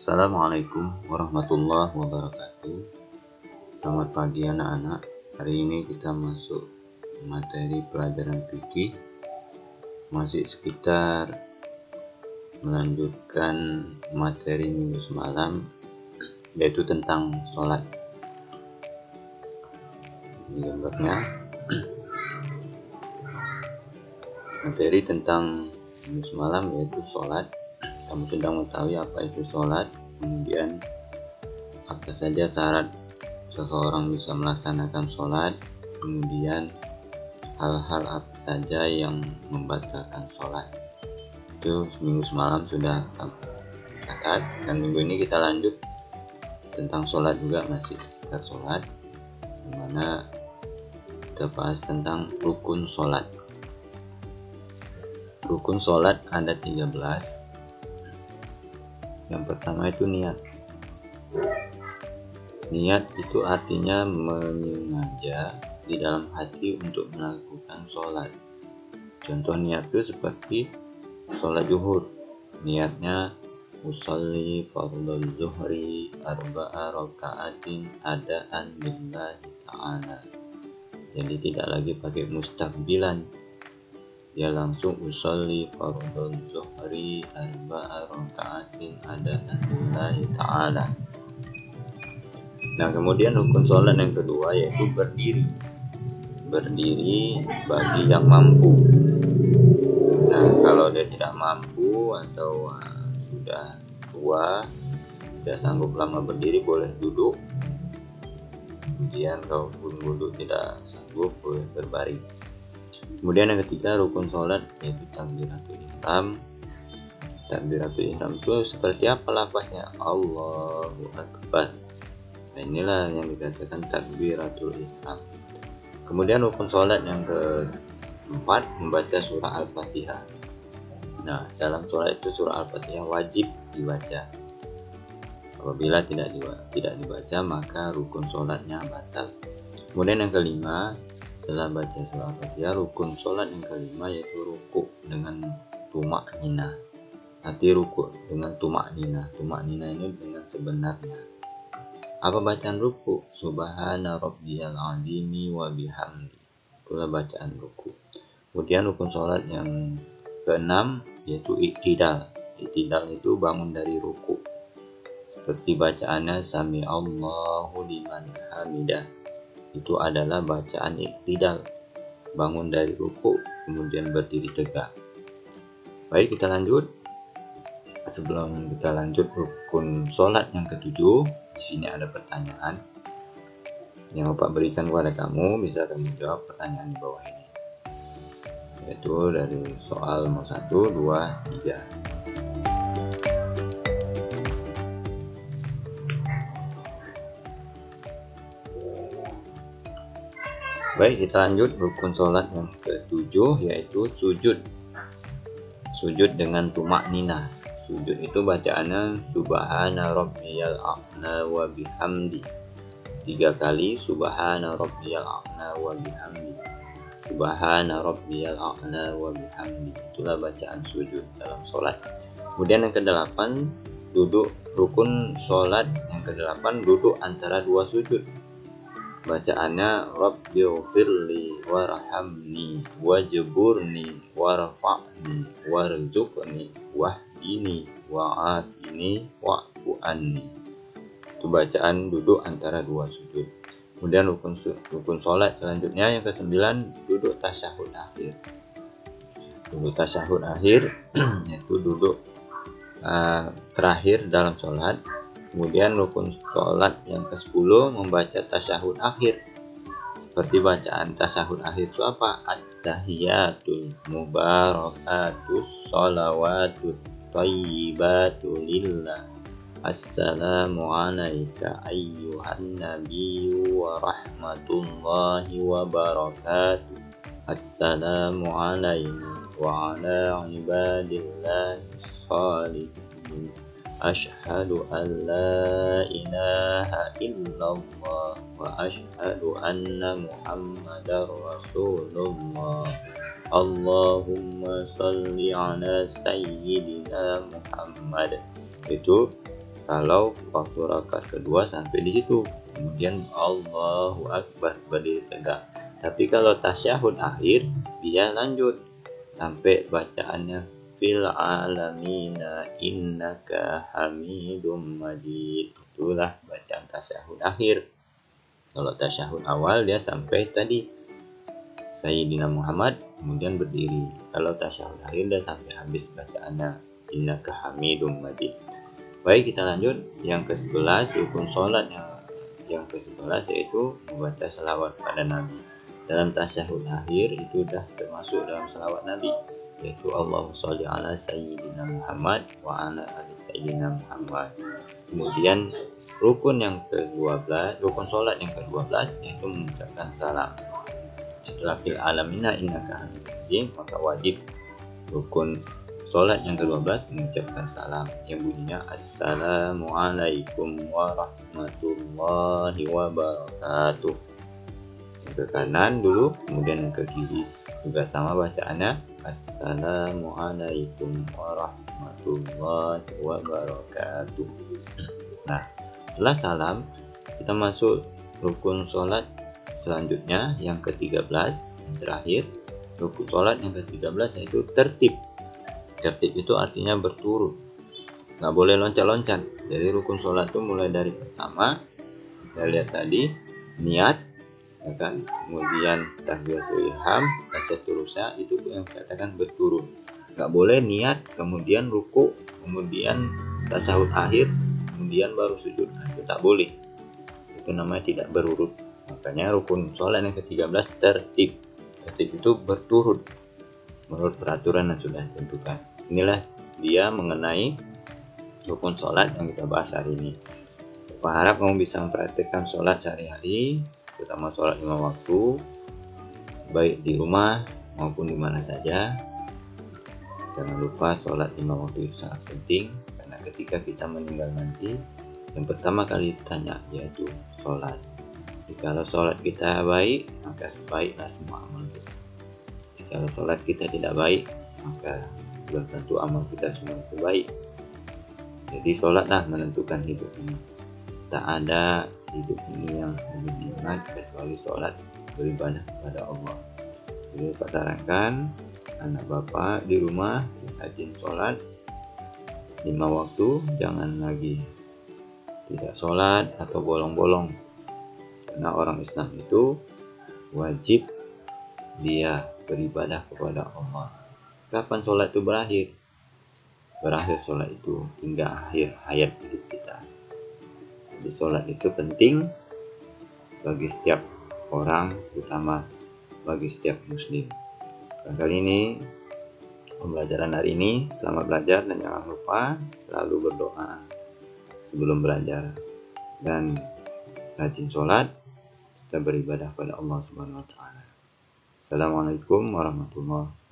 Assalamualaikum warahmatullahi wabarakatuh. Selamat pagi anak-anak. Hari ini kita masuk materi pelajaran fikih. Masih sekitar melanjutkan materi minggu semalam, yaitu tentang sholat. Ini gambarnya. Materi tentang minggu semalam yaitu sholat. Kamu sudah mengetahui apa itu sholat, kemudian apa saja syarat seseorang bisa melaksanakan sholat, kemudian hal-hal apa saja yang membatalkan sholat. Itu minggu semalam sudah catat, dan minggu ini kita lanjut tentang sholat juga, masih sekitar sholat, dimana kita bahas tentang rukun sholat. Rukun sholat ada 13. Yang pertama itu niat. Niat itu artinya menyengaja di dalam hati untuk melakukan sholat. Contoh niat itu seperti sholat zuhur. Niatnya usolli fardhu zuhri arba'a raka'atin adaan lillahi ta'ala. Jadi tidak lagi pakai mustaqbilan, dia langsung usolli fardhu zuhri arba'a raka'atin adaan lillahi ta'ala. Nah, kemudian rukun sholat yang kedua yaitu berdiri. Berdiri bagi yang mampu. Nah, kalau dia tidak mampu atau sudah tua, tidak sanggup lama berdiri, boleh duduk. Kemudian kalaupun duduk tidak sanggup, boleh berbaring. Kemudian yang ketiga rukun sholat yaitu takbiratul ihram. Takbiratul ihram itu seperti apa lafaznya? Allahu Akbar. Nah, inilah yang dikatakan takbiratul ihram. Kemudian rukun sholat yang keempat membaca surah Al-Fatihah. Nah, dalam sholat itu surah Al-Fatihah wajib dibaca. Apabila tidak dibaca maka rukun sholatnya batal. Kemudian yang kelima, setelah baca surah Al-Fatihah, rukun sholat yang kelima yaitu ruku dengan tumak nina. Arti ruku dengan tumak nina. Tumak nina ini dengan sebenarnya. Apa bacaan ruku? Subhana rabbiyal azimi wa bihamdi. Itulah bacaan ruku. Kemudian rukun sholat yang keenam yaitu iktidal. Iktidal itu bangun dari ruku. Seperti bacaannya sami Allahu liman hamidah. Itu adalah bacaan iktidal, bangun dari ruku kemudian berdiri tegak. Baik, kita lanjut. Sebelum kita lanjut rukun sholat yang ketujuh, di sini ada pertanyaan yang Bapak berikan kepada kamu. Bisa kamu jawab pertanyaan di bawah ini, yaitu dari soal nomor 1, 2, 3. Baik, kita lanjut rukun sholat yang ketujuh yaitu sujud. Sujud dengan tumak nina. Sujud itu bacaannya subhana rabbiyal a'la wa bihamdi. 3 kali subhana rabbiyal a'la wa bihamdi. Subhana rabbiyal a'la wa bihamdi. Itulah bacaan sujud dalam sholat. Kemudian yang ke-8, duduk. Rukun sholat yang ke-8 duduk antara 2 sujud. Bacaannya Rabbighfirli warhamni wajburni warfa'ni warzuqni wahdini wa'afini wa'fu anni. Itu bacaan duduk antara 2 sujud. Kemudian rukun sholat selanjutnya yang ke-9 duduk tasyahud akhir. Duduk tasyahud akhir yaitu duduk terakhir dalam sholat. Kemudian rukun sholat yang ke-10 membaca tasyahud akhir. Seperti bacaan tasyahud akhir itu apa? At-tahiyatul mubarakatus sholawatut thayyibatu lillah. Assalamu alaika ayyuhan nabiyyu wa rahmatullahi wa barakatuh. Assalamu alaina wa ala ibadillahi sholihin. Ashhadu an la ilaha illallah wa ashhadu anna Muhammadar Rasulullah. Allahumma salli ala sayyidina Muhammad. Itu kalau waktu rakaat kedua sampai di situ, kemudian Allahu Akbar berdiri tegak. Tapi kalau tasyahud akhir dia lanjut sampai bacaannya fil alamina innaka hamidum majid. Itulah bacaan tasyahud akhir. Kalau tasyahud awal dia sampai tadi Sayyidina Muhammad kemudian berdiri. Kalau tasyahud akhir dia sampai habis bacaannya innaka hamidum majid. Baik, kita lanjut yang ke-11, rukun sholat yang ke-11 yaitu membaca selawat pada Nabi. Dalam tasyahud akhir itu sudah termasuk dalam selawat Nabi, yaitu Allahumma sholli ala Sayyidina Muhammad wa ala ali Sayyidina Muhammad. Kemudian rukun sholat yang ke-12 yaitu mengucapkan salam. Setelah fil alamina innaka hamidum majid, maka wajib rukun sholat yang ke-12 mengucapkan salam yang bunyinya Assalamualaikum warahmatullahi wabarakatuh. Ke kanan dulu, kemudian ke kiri juga sama bacaannya Assalamualaikum warahmatullahi wabarakatuh. Nah, setelah salam kita masuk rukun sholat selanjutnya yang ke-13, yang terakhir. Rukun sholat yang ke-13 yaitu tertib. Tertib itu artinya berturut, nggak boleh loncat-loncat. Jadi rukun sholat itu mulai dari pertama kita lihat tadi niat, ya kan? Kemudian takbiratul ihram dan seterusnya itu yang dikatakan berturut. Nggak boleh niat kemudian ruku, kemudian tasyahud akhir, kemudian baru sujud. Nah, itu tak boleh. Itu namanya tidak berurut. Makanya rukun sholat yang ke-13 tertib. Tertib itu berturut menurut peraturan yang sudah ditentukan. Inilah dia mengenai rukun sholat yang kita bahas hari ini. Saya harap kamu bisa mempraktikkan sholat sehari-hari, terutama sholat 5 waktu, baik di rumah maupun di mana saja. Jangan lupa sholat 5 waktu itu sangat penting, karena ketika kita meninggal nanti, yang pertama kali ditanya yaitu sholat. Jika sholat kita baik, maka baiklah semua amal kita. Kalau sholat kita tidak baik, maka belum tentu amal kita semua itu baik. Jadi sholatlah menentukan hidup ini. Tak ada hidup ini yang lebih nikmat kecuali sholat, beribadah kepada Allah. Jadi Pak sarankan anak bapak di rumah rajin sholat 5 waktu, jangan lagi tidak sholat atau bolong-bolong. Karena orang Islam itu wajib dia beribadah kepada Allah. Kapan sholat itu berakhir? Berakhir sholat itu hingga akhir hayat hidup kita. Jadi sholat itu penting bagi setiap orang, terutama bagi setiap muslim. Kali ini pembelajaran hari ini, selamat belajar dan jangan lupa selalu berdoa sebelum belajar dan rajin sholat, kita beribadah pada Allah Subhanahu wa taala. Assalamualaikum warahmatullahi wabarakatuh.